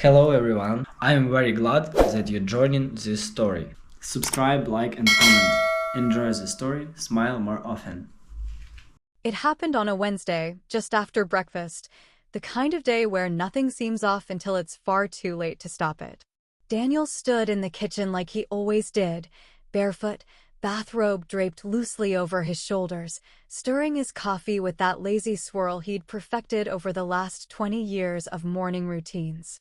Hello everyone, I am very glad that you're joining this story. Subscribe, like and comment. Enjoy the story, smile more often. It happened on a Wednesday, just after breakfast, the kind of day where nothing seems off until it's far too late to stop it. Daniel stood in the kitchen like he always did, barefoot, bathrobe draped loosely over his shoulders, stirring his coffee with that lazy swirl he'd perfected over the last 20 years of morning routines.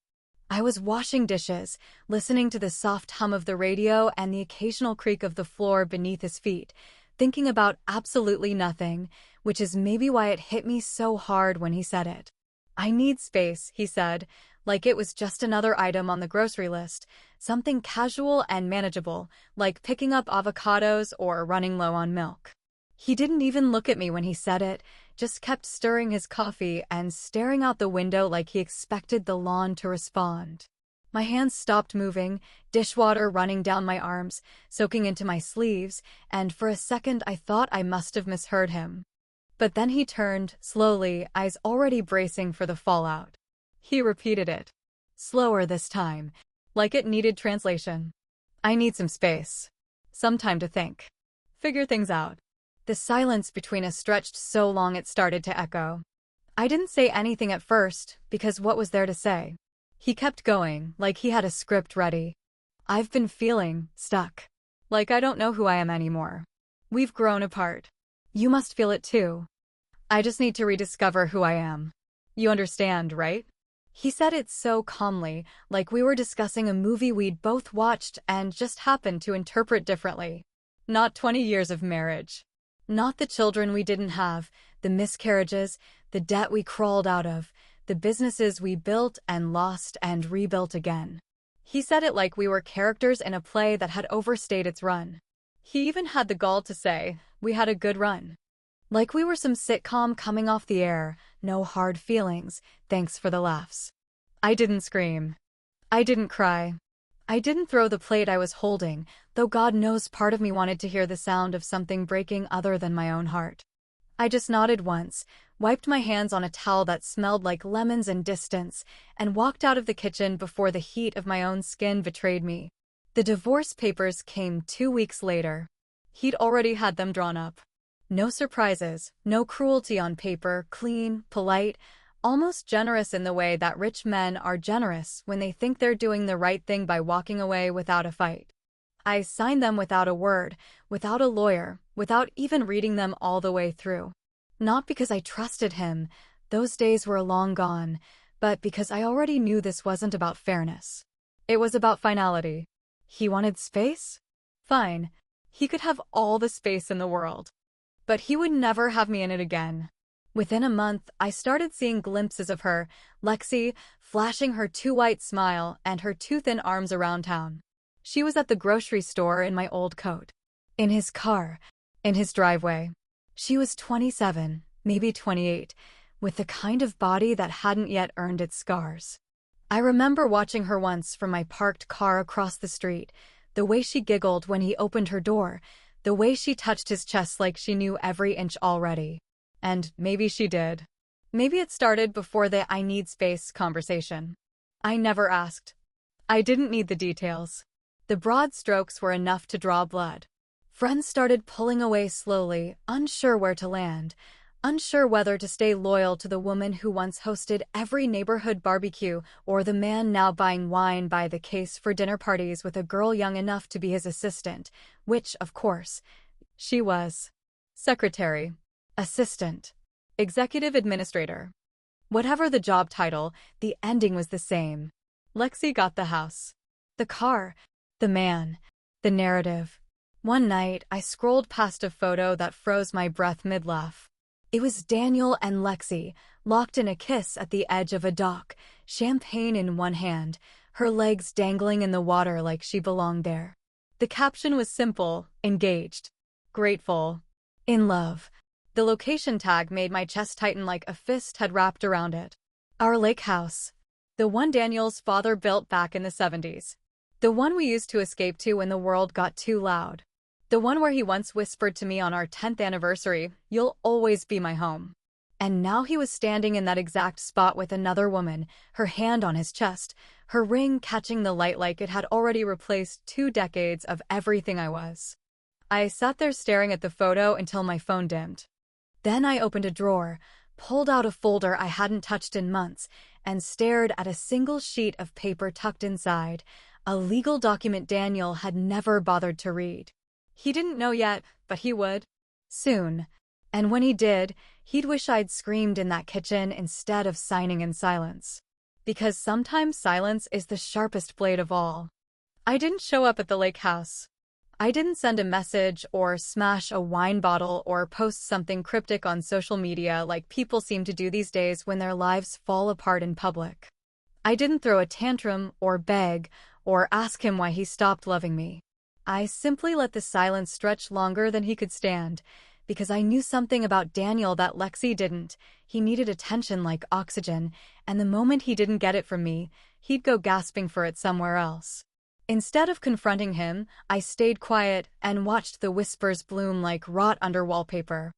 I was washing dishes, listening to the soft hum of the radio and the occasional creak of the floor beneath his feet, thinking about absolutely nothing, which is maybe why it hit me so hard when he said it. "I need space," he said, like it was just another item on the grocery list, something casual and manageable, like picking up avocados or running low on milk. He didn't even look at me when he said it, just kept stirring his coffee and staring out the window like he expected the lawn to respond. My hands stopped moving, dishwater running down my arms, soaking into my sleeves, and for a second I thought I must have misheard him. But then he turned, slowly, eyes already bracing for the fallout. He repeated it. Slower this time, like it needed translation. "I need some space. Some time to think. Figure things out." The silence between us stretched so long it started to echo. I didn't say anything at first, because what was there to say? He kept going, like he had a script ready. "I've been feeling stuck. Like I don't know who I am anymore. We've grown apart. You must feel it too. I just need to rediscover who I am. You understand, right?" He said it so calmly, like we were discussing a movie we'd both watched and just happened to interpret differently. Not 20 years of marriage. Not the children we didn't have, the miscarriages, the debt we crawled out of, the businesses we built and lost and rebuilt again. He said it like we were characters in a play that had overstayed its run. He even had the gall to say, we had a good run. Like we were some sitcom coming off the air, no hard feelings, thanks for the laughs. I didn't scream. I didn't cry. I didn't throw the plate I was holding, though God knows part of me wanted to hear the sound of something breaking other than my own heart. I just nodded once, wiped my hands on a towel that smelled like lemons and distance, and walked out of the kitchen before the heat of my own skin betrayed me. The divorce papers came 2 weeks later. He'd already had them drawn up. No surprises, no cruelty on paper, clean, polite, almost generous in the way that rich men are generous when they think they're doing the right thing by walking away without a fight. I signed them without a word, without a lawyer, without even reading them all the way through. Not because I trusted him, those days were long gone, but because I already knew this wasn't about fairness. It was about finality. He wanted space? Fine. He could have all the space in the world. But he would never have me in it again. Within a month, I started seeing glimpses of her, Lexi, flashing her too white smile and her too thin arms around town. She was at the grocery store in my old coat. In his car. In his driveway. She was 27, maybe 28, with the kind of body that hadn't yet earned its scars. I remember watching her once from my parked car across the street, the way she giggled when he opened her door, the way she touched his chest like she knew every inch already. And maybe she did. Maybe it started before the "I need space" conversation. I never asked. I didn't need the details. The broad strokes were enough to draw blood. Friends started pulling away slowly, unsure where to land, unsure whether to stay loyal to the woman who once hosted every neighborhood barbecue or the man now buying wine by the case for dinner parties with a girl young enough to be his assistant, which, of course, she was. Secretary. Assistant. Executive administrator. Whatever the job title, the ending was the same. Lexi got the house. The car. The man. The narrative. One night, I scrolled past a photo that froze my breath mid-laugh. It was Daniel and Lexi, locked in a kiss at the edge of a dock, champagne in one hand, her legs dangling in the water like she belonged there. The caption was simple, engaged, grateful, in love. The location tag made my chest tighten like a fist had wrapped around it. Our lake house. The one Daniel's father built back in the 70s. The one we used to escape to when the world got too loud. The one where he once whispered to me on our 10th anniversary, "You'll always be my home." And now he was standing in that exact spot with another woman, her hand on his chest, her ring catching the light like it had already replaced 2 decades of everything I was. I sat there staring at the photo until my phone dimmed. Then I opened a drawer, pulled out a folder I hadn't touched in months, and stared at a single sheet of paper tucked inside, a legal document Daniel had never bothered to read. He didn't know yet, but he would. Soon. And when he did, he'd wish I'd screamed in that kitchen instead of signing in silence. Because sometimes silence is the sharpest blade of all. I didn't show up at the lake house. I didn't send a message or smash a wine bottle or post something cryptic on social media like people seem to do these days when their lives fall apart in public. I didn't throw a tantrum or beg or ask him why he stopped loving me. I simply let the silence stretch longer than he could stand, because I knew something about Daniel that Lexi didn't. He needed attention like oxygen, and the moment he didn't get it from me, he'd go gasping for it somewhere else. Instead of confronting him, I stayed quiet and watched the whispers bloom like rot under wallpaper.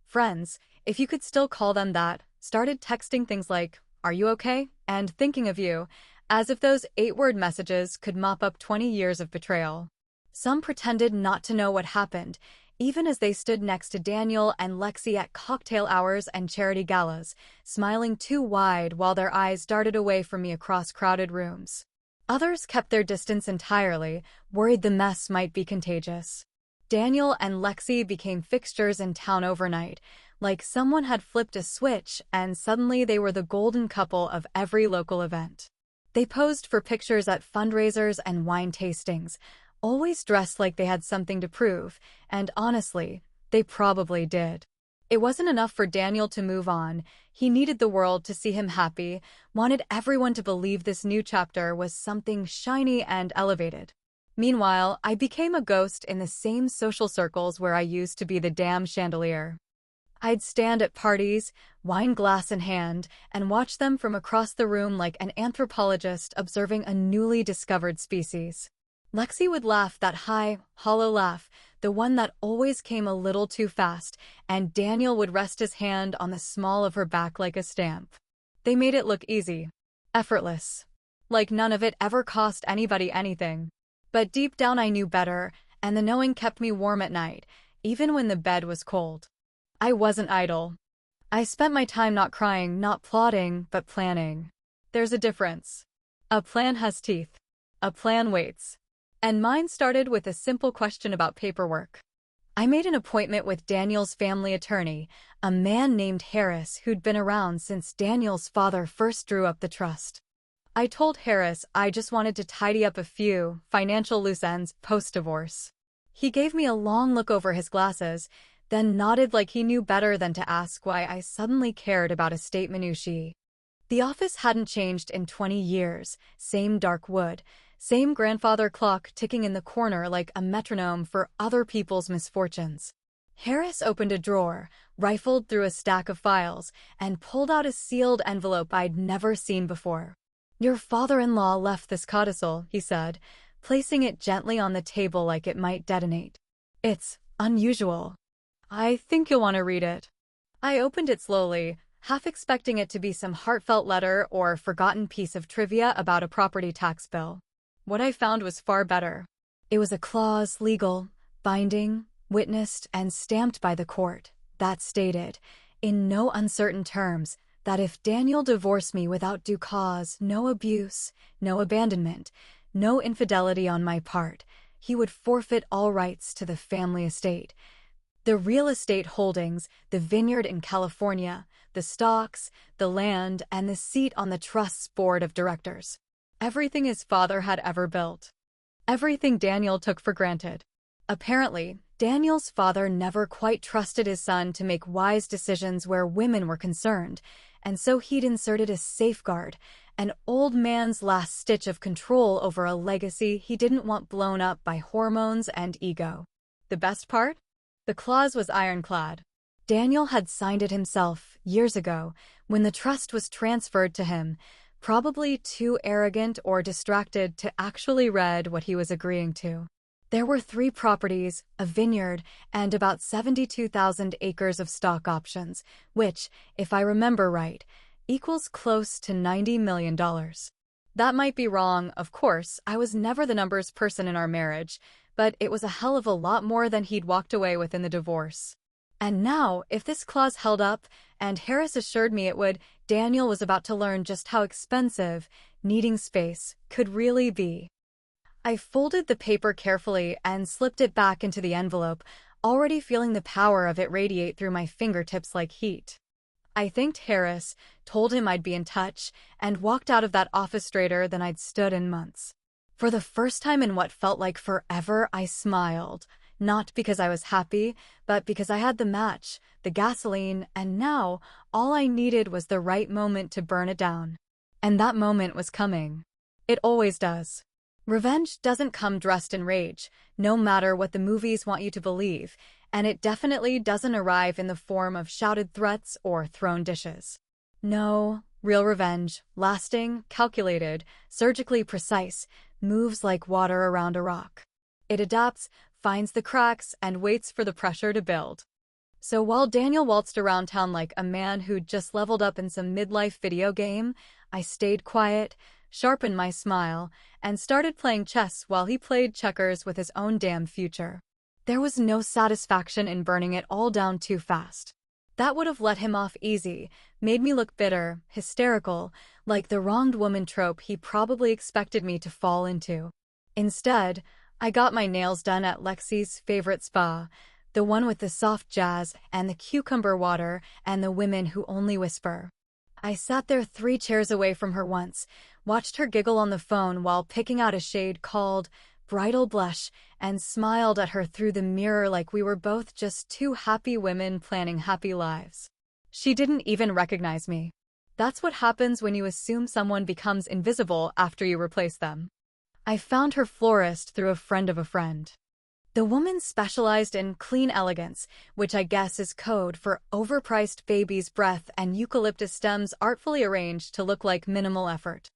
Friends, if you could still call them that, started texting things like, "Are you okay?" and "thinking of you," as if those 8-word messages could mop up 20 years of betrayal. Some pretended not to know what happened, even as they stood next to Daniel and Lexi at cocktail hours and charity galas, smiling too wide while their eyes darted away from me across crowded rooms. Others kept their distance entirely, worried the mess might be contagious. Daniel and Lexi became fixtures in town overnight, like someone had flipped a switch and suddenly they were the golden couple of every local event. They posed for pictures at fundraisers and wine tastings, always dressed like they had something to prove, and honestly, they probably did. It wasn't enough for Daniel to move on. He needed the world to see him happy, wanted everyone to believe this new chapter was something shiny and elevated. Meanwhile, I became a ghost in the same social circles where I used to be the damn chandelier. I'd stand at parties, wine glass in hand, and watch them from across the room like an anthropologist observing a newly discovered species. Lexi would laugh that high, hollow laugh, the one that always came a little too fast, and Daniel would rest his hand on the small of her back like a stamp. They made it look easy, effortless, like none of it ever cost anybody anything. But deep down I knew better, and the knowing kept me warm at night, even when the bed was cold. I wasn't idle. I spent my time not crying, not plotting, but planning. There's a difference. A plan has teeth. A plan waits. And mine started with a simple question about paperwork. I made an appointment with Daniel's family attorney, a man named Harris who'd been around since Daniel's father first drew up the trust. I told Harris I just wanted to tidy up a few financial loose ends post-divorce. He gave me a long look over his glasses, then nodded like he knew better than to ask why I suddenly cared about estate minutiae. The office hadn't changed in 20 years, same dark wood, same grandfather clock ticking in the corner like a metronome for other people's misfortunes. Harris opened a drawer, rifled through a stack of files, and pulled out a sealed envelope I'd never seen before. "Your father-in-law left this codicil," he said, placing it gently on the table like it might detonate. "It's unusual. I think you'll want to read it." I opened it slowly, half expecting it to be some heartfelt letter or forgotten piece of trivia about a property tax bill. What I found was far better. It was a clause, legal, binding, witnessed, and stamped by the court, that stated, in no uncertain terms, that if Daniel divorced me without due cause, no abuse, no abandonment, no infidelity on my part, he would forfeit all rights to the family estate. The real estate holdings, the vineyard in California, the stocks, the land, and the seat on the trust's board of directors. Everything his father had ever built. Everything Daniel took for granted. Apparently, Daniel's father never quite trusted his son to make wise decisions where women were concerned, and so he'd inserted a safeguard, an old man's last stitch of control over a legacy he didn't want blown up by hormones and ego. The best part? The clause was ironclad. Daniel had signed it himself, years ago, when the trust was transferred to him, probably too arrogant or distracted to actually read what he was agreeing to. There were 3 properties, a vineyard, and about 72,000 acres of stock options, which, if I remember right, equals close to $90 million. That might be wrong, of course. I was never the numbers person in our marriage, but it was a hell of a lot more than he'd walked away with in the divorce. And now, if this clause held up, and Harris assured me it would, Daniel was about to learn just how expensive needing space could really be. I folded the paper carefully and slipped it back into the envelope, already feeling the power of it radiate through my fingertips like heat. I thanked Harris, told him I'd be in touch, and walked out of that office straighter than I'd stood in months. For the first time in what felt like forever, I smiled. Not because I was happy, but because I had the match, the gasoline, and now all I needed was the right moment to burn it down. And that moment was coming. It always does. Revenge doesn't come dressed in rage, no matter what the movies want you to believe, and it definitely doesn't arrive in the form of shouted threats or thrown dishes. No, real revenge, lasting, calculated, surgically precise, moves like water around a rock. It adapts, finds the cracks, and waits for the pressure to build. So while Daniel waltzed around town like a man who'd just leveled up in some midlife video game, I stayed quiet, sharpened my smile, and started playing chess while he played checkers with his own damn future. There was no satisfaction in burning it all down too fast. That would have let him off easy, made me look bitter, hysterical, like the wronged woman trope he probably expected me to fall into. Instead, I got my nails done at Lexi's favorite spa, the one with the soft jazz and the cucumber water and the women who only whisper. I sat there 3 chairs away from her once, watched her giggle on the phone while picking out a shade called Bridal Blush, and smiled at her through the mirror like we were both just 2 happy women planning happy lives. She didn't even recognize me. That's what happens when you assume someone becomes invisible after you replace them. I found her florist through a friend of a friend. The woman specialized in clean elegance, which I guess is code for overpriced baby's breath and eucalyptus stems artfully arranged to look like minimal effort.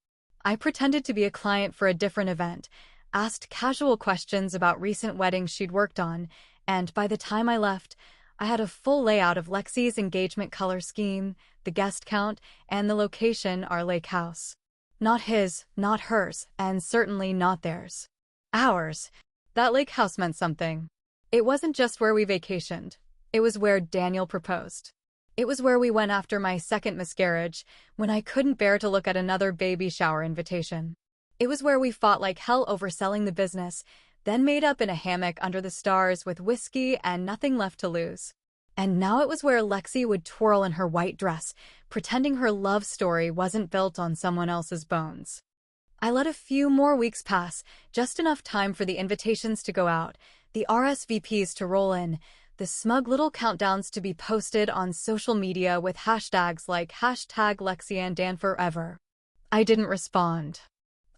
I pretended to be a client for a different event, asked casual questions about recent weddings she'd worked on, and by the time I left, I had a full layout of Lexi's engagement color scheme, the guest count, and the location, our lake house. Not his, not hers, and certainly not theirs. Ours. That lake house meant something. It wasn't just where we vacationed. It was where Daniel proposed. It was where we went after my second miscarriage, when I couldn't bear to look at another baby shower invitation. It was where we fought like hell over selling the business, then made up in a hammock under the stars with whiskey and nothing left to lose. And now it was where Lexi would twirl in her white dress, pretending her love story wasn't built on someone else's bones. I let a few more weeks pass, just enough time for the invitations to go out, the RSVPs to roll in, the smug little countdowns to be posted on social media with hashtags like #LexiandDanForever. I didn't respond.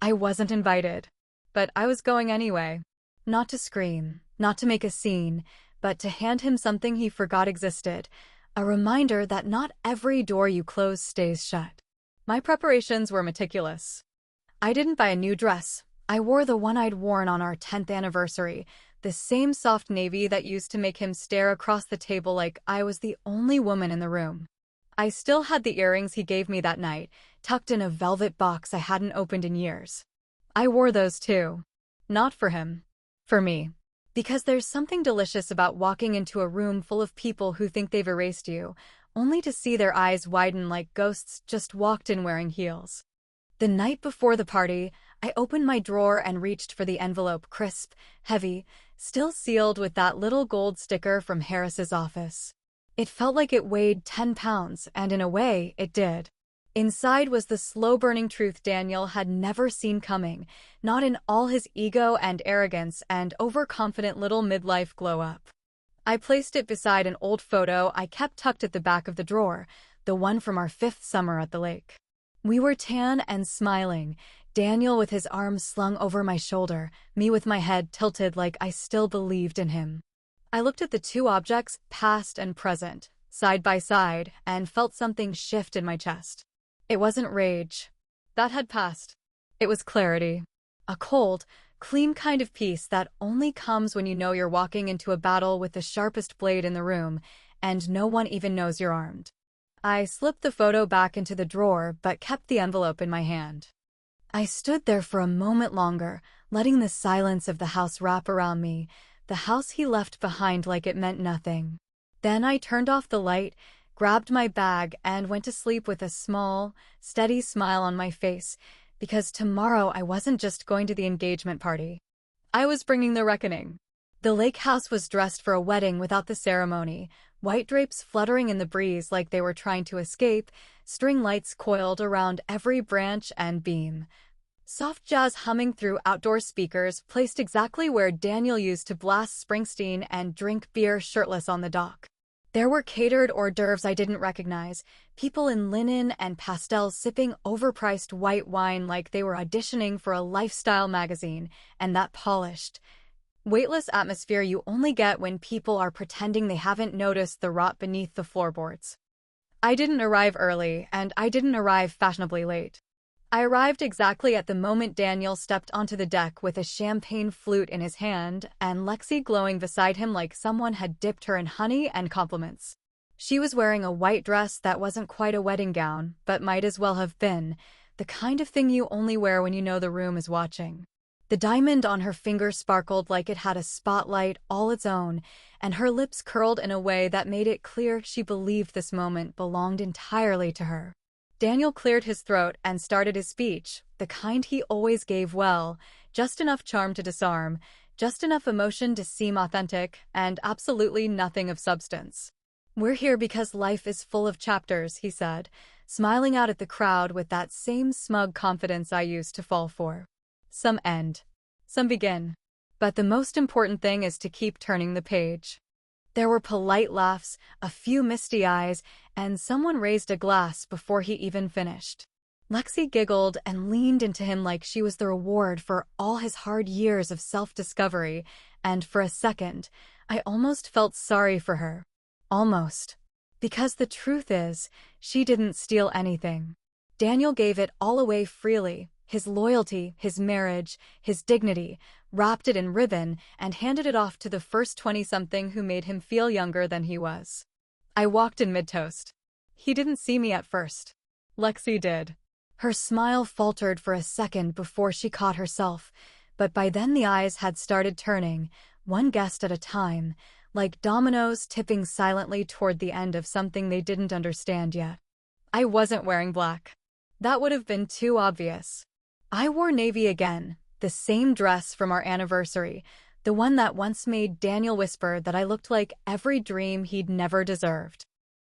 I wasn't invited. But I was going anyway. Not to scream, not to make a scene, but to hand him something he forgot existed, a reminder that not every door you close stays shut. My preparations were meticulous. I didn't buy a new dress. I wore the one I'd worn on our 10th anniversary, the same soft navy that used to make him stare across the table like I was the only woman in the room. I still had the earrings he gave me that night, tucked in a velvet box I hadn't opened in years. I wore those too. Not for him. For me. Because there's something delicious about walking into a room full of people who think they've erased you, only to see their eyes widen like ghosts just walked in wearing heels. The night before the party, I opened my drawer and reached for the envelope, crisp, heavy, still sealed with that little gold sticker from Harris's office. It felt like it weighed 10 pounds, and in a way, it did. Inside was the slow-burning truth Daniel had never seen coming, not in all his ego and arrogance and overconfident little midlife glow-up. I placed it beside an old photo I kept tucked at the back of the drawer, the one from our 5th summer at the lake. We were tan and smiling, Daniel with his arms slung over my shoulder, me with my head tilted like I still believed in him. I looked at the 2 objects, past and present, side by side, and felt something shift in my chest. It wasn't rage. That had passed. It was clarity. A cold, Clean kind of peace that only comes when you know you're walking into a battle with the sharpest blade in the room, and no one even knows you're armed. I slipped the photo back into the drawer but kept the envelope in my hand. I stood there for a moment longer, letting the silence of the house wrap around me, the house he left behind like it meant nothing. Then I turned off the light, grabbed my bag, and went to sleep with a small, steady smile on my face, because tomorrow I wasn't just going to the engagement party. I was bringing the reckoning. The lake house was dressed for a wedding without the ceremony, white drapes fluttering in the breeze like they were trying to escape, string lights coiled around every branch and beam. Soft jazz humming through outdoor speakers placed exactly where Daniel used to blast Springsteen and drink beer shirtless on the dock. There were catered hors d'oeuvres I didn't recognize, people in linen and pastels sipping overpriced white wine like they were auditioning for a lifestyle magazine, and that polished, weightless atmosphere you only get when people are pretending they haven't noticed the rot beneath the floorboards. I didn't arrive early, and I didn't arrive fashionably late. I arrived exactly at the moment Daniel stepped onto the deck with a champagne flute in his hand and Lexi glowing beside him like someone had dipped her in honey and compliments. She was wearing a white dress that wasn't quite a wedding gown, but might as well have been, the kind of thing you only wear when you know the room is watching. The diamond on her finger sparkled like it had a spotlight all its own, and her lips curled in a way that made it clear she believed this moment belonged entirely to her. Daniel cleared his throat and started his speech, the kind he always gave well, just enough charm to disarm, just enough emotion to seem authentic, and absolutely nothing of substance. "We're here because life is full of chapters," he said, smiling out at the crowd with that same smug confidence I used to fall for. "Some end. Some begin. But the most important thing is to keep turning the page." There were polite laughs, a few misty eyes, and someone raised a glass before he even finished. Lexi giggled and leaned into him like she was the reward for all his hard years of self-discovery, and for a second, I almost felt sorry for her. Almost. Because the truth is, she didn't steal anything. Daniel gave it all away freely. His loyalty, his marriage, his dignity, wrapped it in ribbon, and handed it off to the first 20-something who made him feel younger than he was. I walked in mid-toast. He didn't see me at first. Lexi did. Her smile faltered for a second before she caught herself, but by then the eyes had started turning, one guest at a time, like dominoes tipping silently toward the end of something they didn't understand yet. I wasn't wearing black. That would have been too obvious. I wore navy again, the same dress from our anniversary, the one that once made Daniel whisper that I looked like every dream he'd never deserved.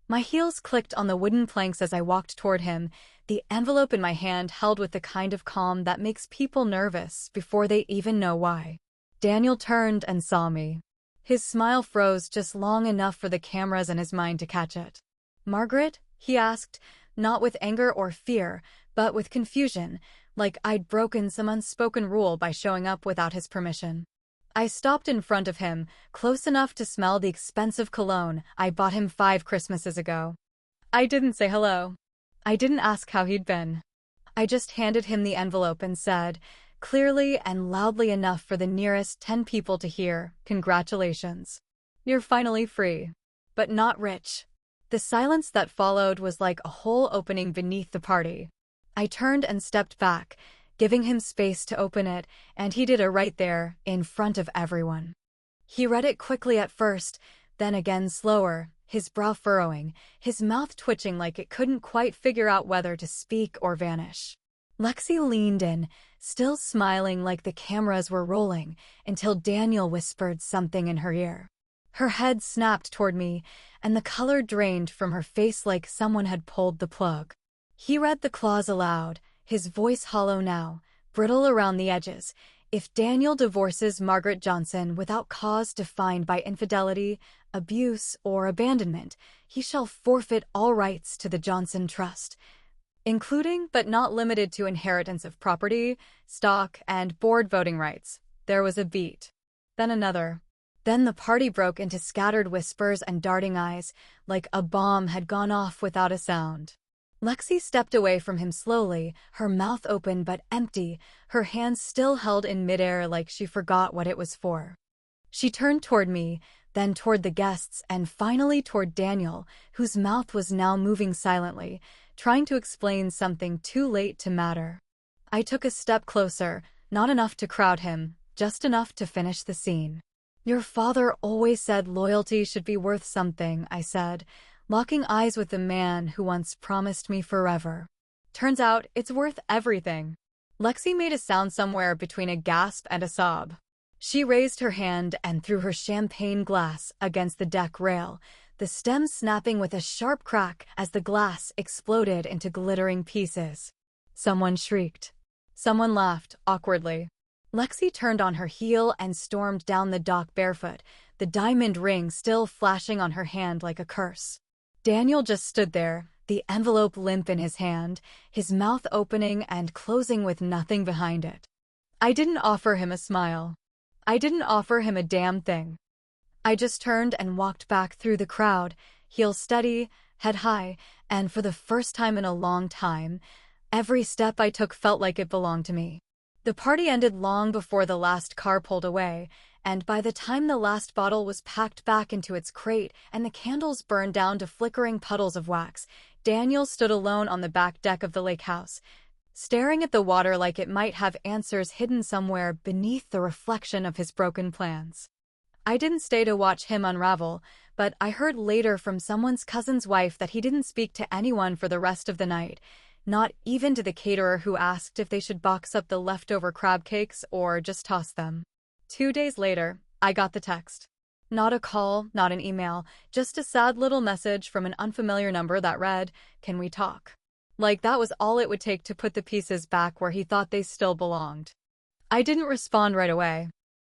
My heels clicked on the wooden planks as I walked toward him, the envelope in my hand held with the kind of calm that makes people nervous before they even know why. Daniel turned and saw me. His smile froze just long enough for the cameras and his mind to catch it. "Margaret?" he asked, not with anger or fear, but with confusion, like I'd broken some unspoken rule by showing up without his permission. I stopped in front of him, close enough to smell the expensive cologne I bought him 5 Christmases ago. I didn't say hello. I didn't ask how he'd been. I just handed him the envelope and said, clearly and loudly enough for the nearest 10 people to hear, "Congratulations. You're finally free. But not rich." The silence that followed was like a hole opening beneath the party. I turned and stepped back, giving him space to open it, and he did it right there, in front of everyone. He read it quickly at first, then again slower, his brow furrowing, his mouth twitching like it couldn't quite figure out whether to speak or vanish. Lexi leaned in, still smiling like the cameras were rolling, until Daniel whispered something in her ear. Her head snapped toward me, and the color drained from her face like someone had pulled the plug. He read the clause aloud, his voice hollow now, brittle around the edges. "If Daniel divorces Margaret Johnson without cause defined by infidelity, abuse, or abandonment, he shall forfeit all rights to the Johnson Trust, including but not limited to inheritance of property, stock, and board voting rights." There was a beat. Then another. Then the party broke into scattered whispers and darting eyes, like a bomb had gone off without a sound. Lexi stepped away from him slowly, her mouth open but empty, her hands still held in midair like she forgot what it was for. She turned toward me, then toward the guests, and finally toward Daniel, whose mouth was now moving silently, trying to explain something too late to matter. I took a step closer, not enough to crowd him, just enough to finish the scene. "Your father always said loyalty should be worth something," I said, locking eyes with the man who once promised me forever. "Turns out it's worth everything." Lexi made a sound somewhere between a gasp and a sob. She raised her hand and threw her champagne glass against the deck rail, the stem snapping with a sharp crack as the glass exploded into glittering pieces. Someone shrieked. Someone laughed, awkwardly. Lexi turned on her heel and stormed down the dock barefoot, the diamond ring still flashing on her hand like a curse. Daniel just stood there, the envelope limp in his hand, his mouth opening and closing with nothing behind it. I didn't offer him a smile. I didn't offer him a damn thing. I just turned and walked back through the crowd, heel steady, head high, and for the first time in a long time, every step I took felt like it belonged to me. The party ended long before the last car pulled away, and by the time the last bottle was packed back into its crate and the candles burned down to flickering puddles of wax, Daniel stood alone on the back deck of the lake house, staring at the water like it might have answers hidden somewhere beneath the reflection of his broken plans. I didn't stay to watch him unravel, but I heard later from someone's cousin's wife that he didn't speak to anyone for the rest of the night, not even to the caterer who asked if they should box up the leftover crab cakes or just toss them. 2 days later, I got the text. Not a call, not an email, just a sad little message from an unfamiliar number that read, "Can we talk?" Like that was all it would take to put the pieces back where he thought they still belonged. I didn't respond right away.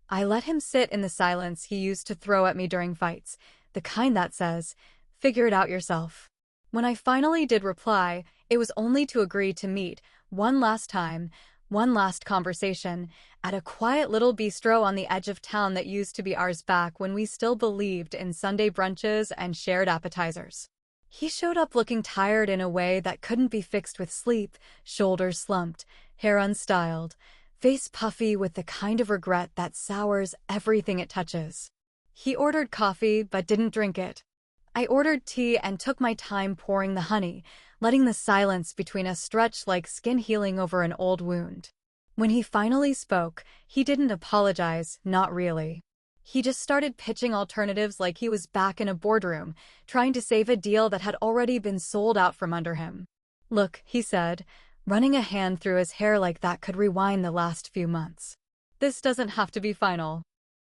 I let him sit in the silence he used to throw at me during fights, the kind that says, "Figure it out yourself." When I finally did reply, it was only to agree to meet, one last time, one last conversation, at a quiet little bistro on the edge of town that used to be ours back when we still believed in Sunday brunches and shared appetizers. He showed up looking tired in a way that couldn't be fixed with sleep, shoulders slumped, hair unstyled, face puffy with the kind of regret that sours everything it touches. He ordered coffee but didn't drink it. I ordered tea and took my time pouring the honey, letting the silence between us stretch like skin healing over an old wound. When he finally spoke, he didn't apologize, not really. He just started pitching alternatives like he was back in a boardroom, trying to save a deal that had already been sold out from under him. "Look," he said, running a hand through his hair like that could rewind the last few months. "This doesn't have to be final.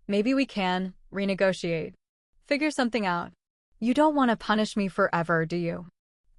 Maybe we can renegotiate. Figure something out. You don't want to punish me forever, do you?"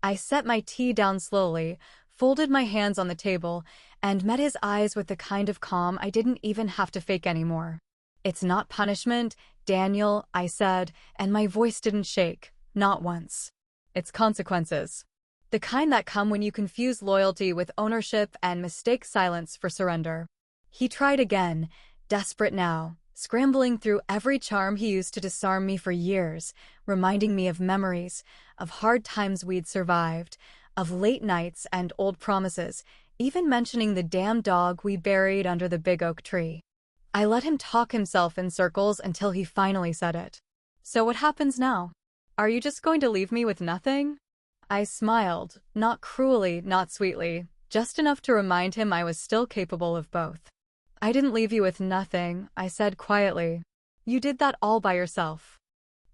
I set my tea down slowly, folded my hands on the table, and met his eyes with the kind of calm I didn't even have to fake anymore. "It's not punishment, Daniel," I said, and my voice didn't shake, not once. "It's consequences. The kind that come when you confuse loyalty with ownership and mistake silence for surrender." He tried again, desperate now, scrambling through every charm he used to disarm me for years, reminding me of memories, of hard times we'd survived, of late nights and old promises, even mentioning the damn dog we buried under the big oak tree. I let him talk himself in circles until he finally said it. "So what happens now? Are you just going to leave me with nothing?" I smiled, not cruelly, not sweetly, just enough to remind him I was still capable of both. "I didn't leave you with nothing," I said quietly. "You did that all by yourself."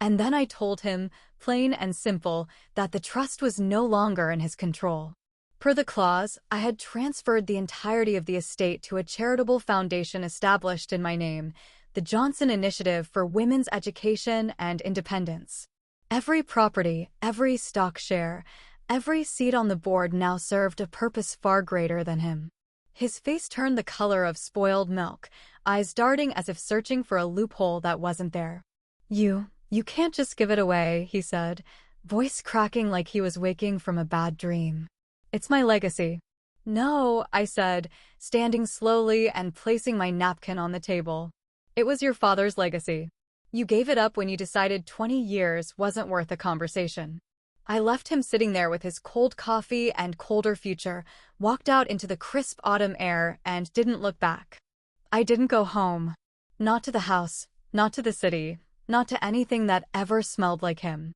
And then I told him, plain and simple, that the trust was no longer in his control. Per the clause, I had transferred the entirety of the estate to a charitable foundation established in my name, the Johnson Initiative for Women's Education and Independence. Every property, every stock share, every seat on the board now served a purpose far greater than him. His face turned the color of spoiled milk, eyes darting as if searching for a loophole that wasn't there. You can't just give it away," he said, voice cracking like he was waking from a bad dream. "It's my legacy." "No," I said, standing slowly and placing my napkin on the table. "It was your father's legacy. You gave it up when you decided 20 years wasn't worth a conversation." I left him sitting there with his cold coffee and colder future, walked out into the crisp autumn air, and didn't look back. I didn't go home. Not to the house, not to the city, not to anything that ever smelled like him.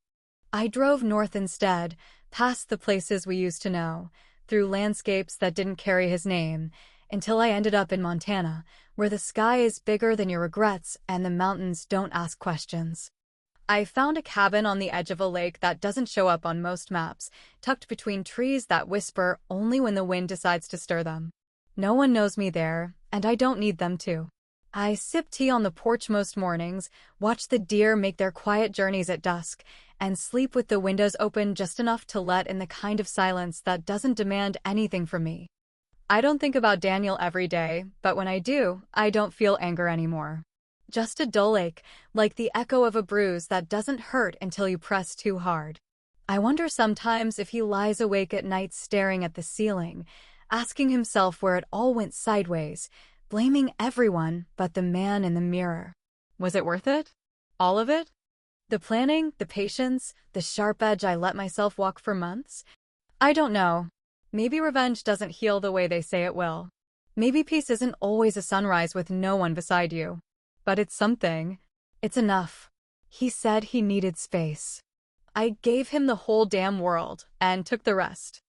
I drove north instead, past the places we used to know, through landscapes that didn't carry his name, until I ended up in Montana, where the sky is bigger than your regrets and the mountains don't ask questions. I found a cabin on the edge of a lake that doesn't show up on most maps, tucked between trees that whisper only when the wind decides to stir them. No one knows me there, and I don't need them to. I sip tea on the porch most mornings, watch the deer make their quiet journeys at dusk, and sleep with the windows open just enough to let in the kind of silence that doesn't demand anything from me. I don't think about Daniel every day, but when I do, I don't feel anger anymore. Just a dull ache, like the echo of a bruise that doesn't hurt until you press too hard. I wonder sometimes if he lies awake at night staring at the ceiling, asking himself where it all went sideways, blaming everyone but the man in the mirror. Was it worth it? All of it? The planning, the patience, the sharp edge I let myself walk for months? I don't know. Maybe revenge doesn't heal the way they say it will. Maybe peace isn't always a sunrise with no one beside you. But it's something. It's enough. He said he needed space. I gave him the whole damn world and took the rest.